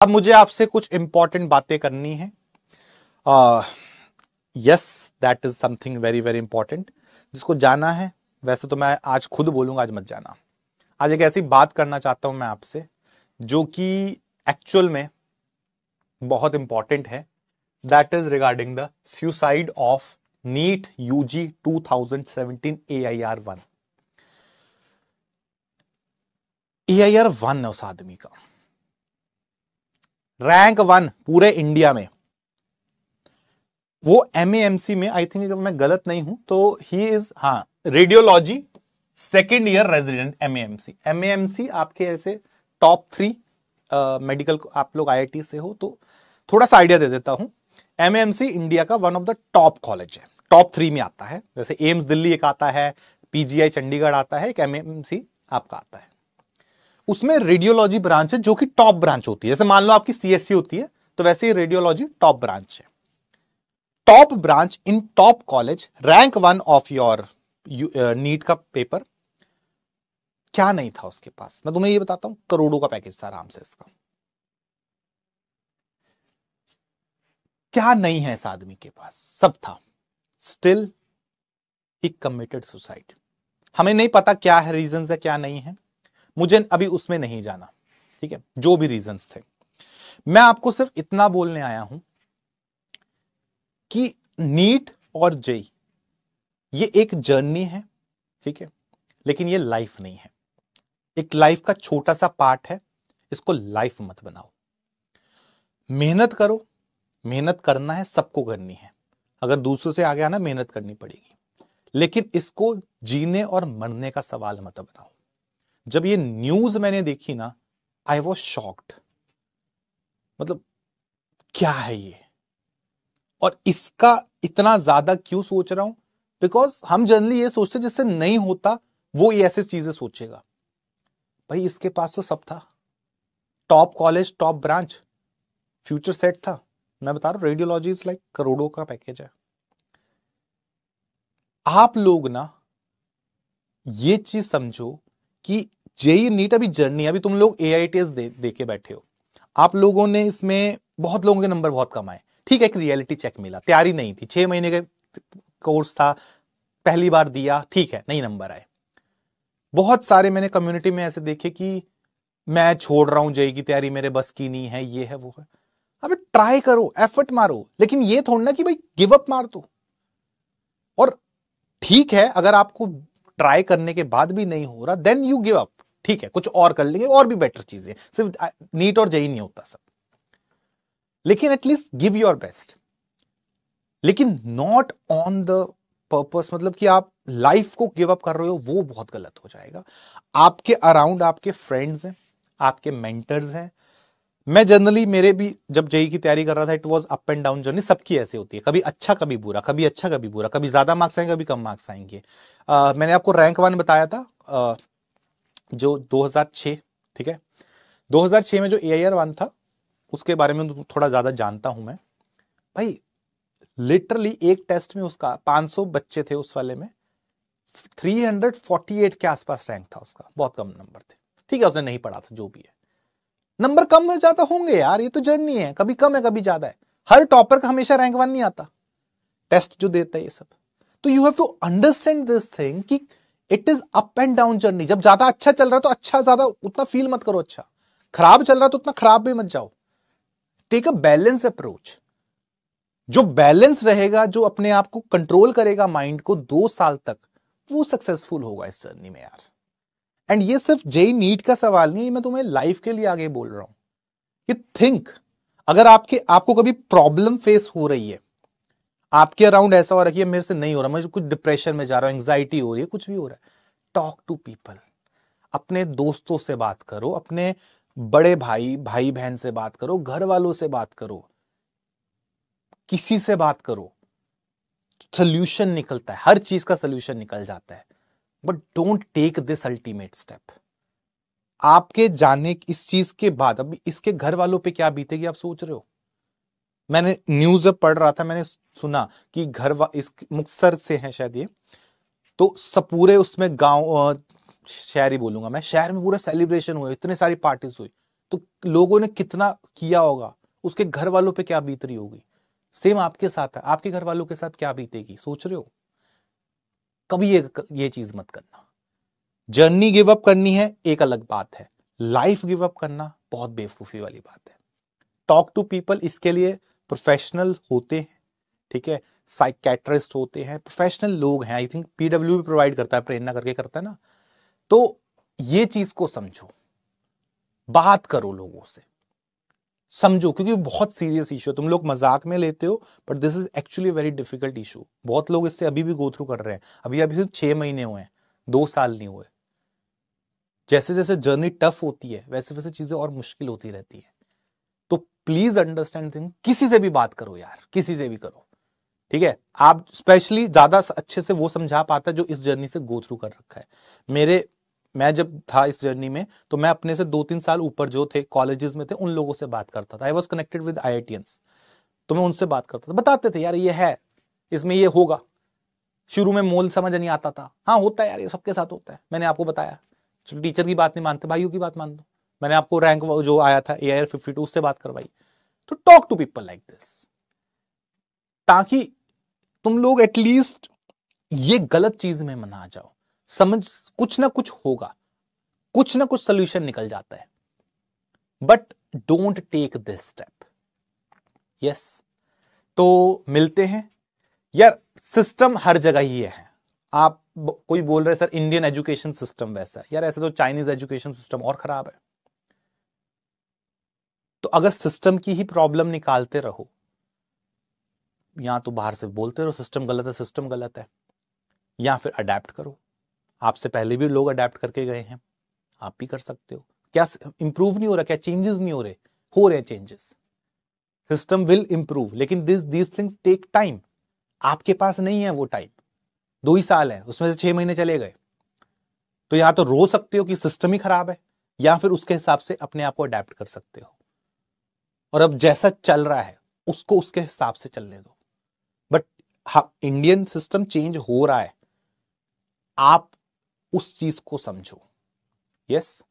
अब मुझे आपसे कुछ इंपॉर्टेंट बातें करनी है। Yes, that is something very very important जिसको जाना है। वैसे तो मैं आज खुद बोलूंगा, आज मत जाना। आज एक ऐसी बात करना चाहता हूं मैं आपसे जो कि एक्चुअल में बहुत इंपॉर्टेंट है। That is regarding the suicide of NEET UG 2017 AIR-1। AIR-1 है उस आदमी का, रैंक 1 पूरे इंडिया में। वो MAMC में, आई थिंक अगर मैं गलत नहीं हूं तो ही इज, हाँ, radiology second year resident MAMC। MAMC आपके ऐसे टॉप 3 मेडिकल, आप लोग IIT से हो तो थोड़ा सा आइडिया दे देता हूं। MAMC इंडिया का one of the top college है, टॉप 3 में आता है। जैसे एम्स दिल्ली एक आता है, PGI चंडीगढ़ आता है, एक MAMC आपका आता है। उसमें रेडियोलॉजी ब्रांच है जो कि टॉप ब्रांच होती है। जैसे मान लो आपकी CSC होती है तो वैसे ही रेडियोलॉजी टॉप ब्रांच है। Top branch in top college, rank 1 of your NEET का पेपर। क्या नहीं था उसके पास, मैं तुम्हें ये बताता हूं। करोड़ों का पैकेज था आराम से इसका। क्या नहीं है इस आदमी के पास, सब था। Still he committed suicide. हमें नहीं पता क्या है, रीजंस है क्या नहीं है, मुझे अभी उसमें नहीं जाना, ठीक है। जो भी रीजंस थे, मैं आपको सिर्फ इतना बोलने आया हूं कि नीट और जेई ये एक जर्नी है, ठीक है, लेकिन ये लाइफ नहीं है। एक लाइफ का छोटा सा पार्ट है, इसको लाइफ मत बनाओ। मेहनत करो, मेहनत करना है, सबको करनी है। अगर दूसरों से आगे आना, मेहनत करनी पड़ेगी, लेकिन इसको जीने और मरने का सवाल मत बनाओ। जब ये न्यूज मैंने देखी ना, आई वॉज शॉक्ड। मतलब क्या है ये, और इसका इतना ज्यादा क्यों सोच रहा हूं? बिकॉज हम जनरली ये सोचते जिससे नहीं होता वो ये ऐसी चीजें सोचेगा। भाई इसके पास तो सब था, top college, top branch, future set था। मैं बता रहा हूं, रेडियोलॉजी इज लाइक करोड़ों का पैकेज है। आप लोग ना ये चीज समझो कि जेई नीट अभी जर्नी है। अभी तुम लोग AITS दे के बैठे हो, आप लोगों ने इसमें बहुत लोगों के नंबर बहुत कम आए, ठीक है। एक रियलिटी चेक मिला, तैयारी नहीं थी, 6 महीने का कोर्स था, पहली बार दिया, ठीक है, नहीं नंबर आए। बहुत सारे मैंने कम्युनिटी में ऐसे देखे कि मैं छोड़ रहा हूं, जेई की तैयारी मेरे बस की नहीं है, ये है वो है। अबे ट्राई करो, एफर्ट मारो, लेकिन ये थोड़ा ना कि भाई गिव अप मार दो। और ठीक है, अगर आपको ट्राई करने के बाद भी नहीं हो रहा, देन यू गिव अप, ठीक है, कुछ और कर लेंगे, और भी बेटर चीजें। सिर्फ नीट और जेई नहीं होता सब, लेकिन एटलीस्ट गिव योर बेस्ट, लेकिन नॉट ऑन द पर्पस। मतलब कि आप लाइफ को गिव अप कर रहे हो, वो बहुत गलत हो जाएगा। आपके अराउंड आपके फ्रेंड्स हैं, आपके मेंटर्स हैं। मैं जनरली, मेरे भी जब जेई की तैयारी कर रहा था, it was up and down journey, सबकी ऐसी होती है, कभी अच्छा कभी बुरा, कभी अच्छा कभी बुरा, कभी ज्यादा मार्क्स आएंगे, कभी कम मार्क्स आएंगे। मैंने आपको रैंक 1 बताया था, जो 2006, ठीक है, 2006 में जो AIR-1 था, उसके बारे में थोड़ा ज्यादा जानता हूं मैं। भाई लिटरली एक टेस्ट में उसका 500 बच्चे थे, उस वाले में 348 के आसपास रैंक था उसका, बहुत कम नंबर थे, ठीक है। उसने नहीं पढ़ा था, जो भी है, नंबर कम में ज्यादा होंगे यार, ये तो जर्नी है, कभी कम है कभी ज्यादा है। हर टॉपर का हमेशा रैंक 1 नहीं आता, टेस्ट जो देता है ये सब। तो you have to understand this thing कि it is up and down journey. जब ज्यादा अच्छा चल रहा है तो अच्छा ज्यादा उतना फील मत करो, अच्छा खराब चल रहा है तो उतना खराब भी मत जाओ। Take a balance approach. जो बैलेंस रहेगा, जो अपने आप को कंट्रोल करेगा माइंड को 2 साल तक, वो सक्सेसफुल होगा इस जर्नी में यार। एंड ये सिर्फ जेई नीट का सवाल नहीं है, मैं तुम्हें लाइफ के लिए आगे बोल रहा हूं कि थिंक, अगर आपको कभी प्रॉब्लम फेस हो रही है, आपके अराउंड ऐसा हो रहा है कि मेरे से नहीं हो रहा, मुझे कुछ डिप्रेशन में जा रहा हूं, एंग्जाइटी हो रही है, कुछ भी हो रहा है, टॉक टू पीपल। अपने दोस्तों से बात करो, अपने बड़े भाई भाई बहन से बात करो, घर वालों से बात करो, किसी से बात करो। सोल्यूशन निकलता है, हर चीज का सोल्यूशन निकल जाता है। But don't take this ultimate step. आपके जाने इस चीज के बाद अभी इसके घर वालों पे क्या बीतेगी, आप सोच रहे हो? मैंने न्यूज जब पढ़ रहा था, मैंने सुना कि इस मुक्तसर से हैं शायद ये, तो सब पूरे उसमें गांव, शहर ही बोलूंगा मैं, शहर में पूरा सेलिब्रेशन हुए, इतनी सारी पार्टीज हुई, तो लोगों ने कितना किया होगा, उसके घर वालों पे क्या बीत रही होगी। सेम आपके साथ है, आपके घर वालों के साथ क्या बीतेगी, सोच रहे हो? कभी ये चीज मत करना। जर्नी गिव अप करनी है एक अलग बात है, लाइफ गिव अप करना बहुत बेवकूफी वाली बात है। टॉक टू पीपल, इसके लिए प्रोफेशनल होते हैं, ठीक है, साइकेट्रिस्ट होते हैं, प्रोफेशनल लोग हैं। आई थिंक पीडब्ल्यू भी प्रोवाइड करता है, प्रेरणा करके करता है ना। तो ये चीज को समझो, बात करो लोगों से, समझो, क्योंकि बहुत सीरियस इशू है। तुम लोग मजाक में लेते हो, but this is actually very difficult issue. बहुत लोग इससे अभी भी गो थ्रू कर रहे हैं। अभी अभी सिर्फ 6 महीने हुए हैं, 2 साल नहीं हुए। जैसे जैसे जर्नी टफ होती है, वैसे वैसे चीजें और मुश्किल होती रहती है। तो प्लीज अंडरस्टैंड थिंग, किसी से भी बात करो यार, किसी से भी करो, ठीक है। आप स्पेशली ज्यादा अच्छे से वो समझा पाता है जो इस जर्नी से गो थ्रू कर रखा है। मैं जब था इस जर्नी में, तो मैं अपने से 2-3 साल ऊपर जो थे, कॉलेजेस में थे, उन लोगों से बात करता था। I was connected with IITians, तो मैं उनसे बात करता था, बताते थे यार ये है, इसमें ये होगा। शुरू में मोल समझ नहीं आता था, हाँ होता है यार, ये सबके साथ होता है। मैंने आपको बताया, चलो टीचर की बात नहीं मानते, भाइयों की बात मान दो। मैंने आपको रैंक जो आया था AIR 52, उससे बात करवाई। तो talk to people like this, ताकि तुम लोग एटलीस्ट ये गलत चीज में मना जाओ। समझ, कुछ ना कुछ होगा, कुछ ना कुछ सोल्यूशन निकल जाता है। But don't take this step. Yes, तो मिलते हैं यार। सिस्टम हर जगह ही है। आप कोई बोल रहे सर इंडियन एजुकेशन सिस्टम वैसा है, यार ऐसे तो चाइनीज एजुकेशन सिस्टम और खराब है। तो अगर सिस्टम की ही प्रॉब्लम निकालते रहो, या तो बाहर से बोलते रहो सिस्टम गलत है, सिस्टम गलत है, या फिर अडेप्ट करो। आपसे पहले भी लोग अडेप्ट करके गए हैं, आप भी कर सकते हो। क्या इंप्रूव नहीं हो रहा? क्या चेंजेस नहीं हो रहे? हो रहे चेंजेस। सिस्टम विल इंप्रूव, लेकिन दीज थिंग्स टेक टाइम। आपके पास नहीं है वो टाइम, 2 ही साल है, उसमें से 6 महीने चले गए। तो या तो रो सकते हो कि सिस्टम ही खराब है, या फिर उसके हिसाब से अपने आप को अडेप्ट कर सकते हो। और अब जैसा चल रहा है उसको उसके हिसाब से चलने दो। बट हाँ, इंडियन सिस्टम चेंज हो रहा है, आप उस चीज को समझो। यस।